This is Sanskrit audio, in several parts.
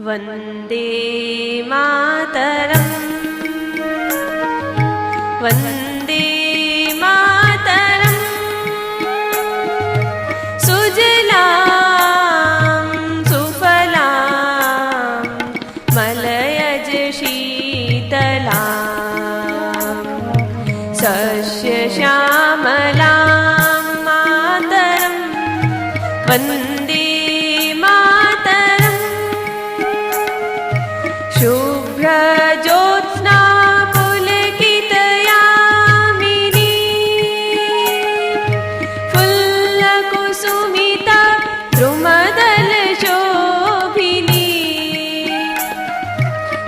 वन्दे मातरम् वन्दे मातरम् सुजलां सुफलां मलयज शीतलां सस्यश्यामलां मातरं वन्दे शुभ्रज्योत्स्ना पुलकितयामिनी फुल्लकुसुमिता द्रुमदलशोभिनी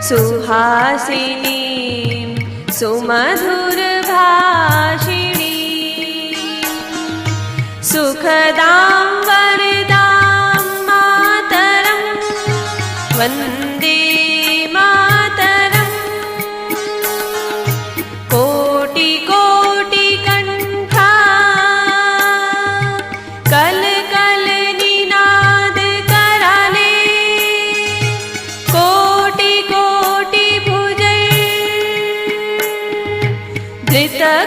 सुहासिनी सुमधुरभाषिणी सुखदां वरदां मातरं वन्दे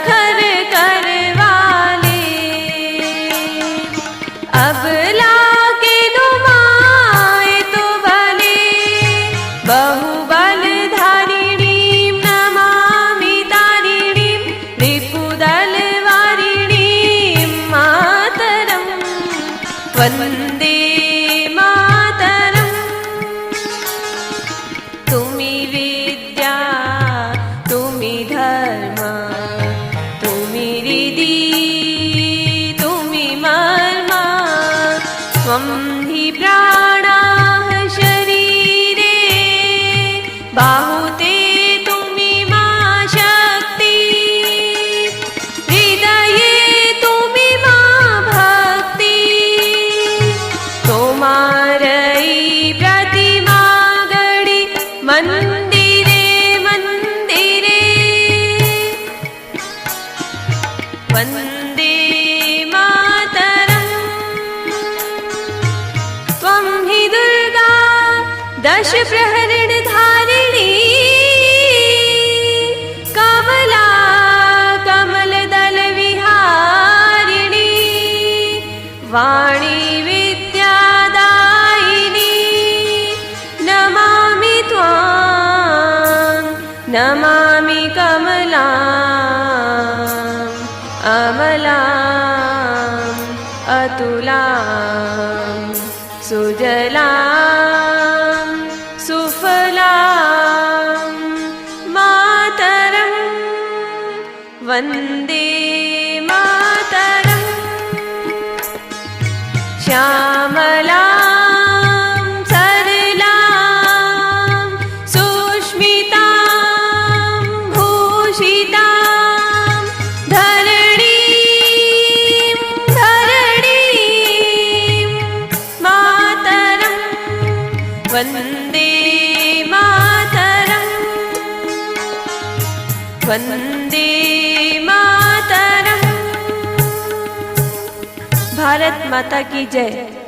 कर करवाले अब लाके नुमाए तो भले बहुबलधारिणीं नमामि तारिणीं रिपुदलवारिणीं मातरं वन्दे मातरं तुमि विद्या तुमि धर्म त्वं हि प्राणाः शरीरे बाहुते तुमि मा शक्ति हृदये तुमि मा भक्ति तोमारई प्रतिमा गढ़ी मंदिरे मंदिरे वन्दे दश प्रहरण धारिणी कमला कमलदल विहारिणी वाणी विद्यादायिनी नमामि त्वां नमामि कमलाम् अमलाम् अतुलां सुजलां सुफलां मातरं वन्दे मातरं श्यामलां सरलां सुष्मितां भूषितां धरणीं मातरं वन्दे वन्दे मातरम्। भारत माता की जय।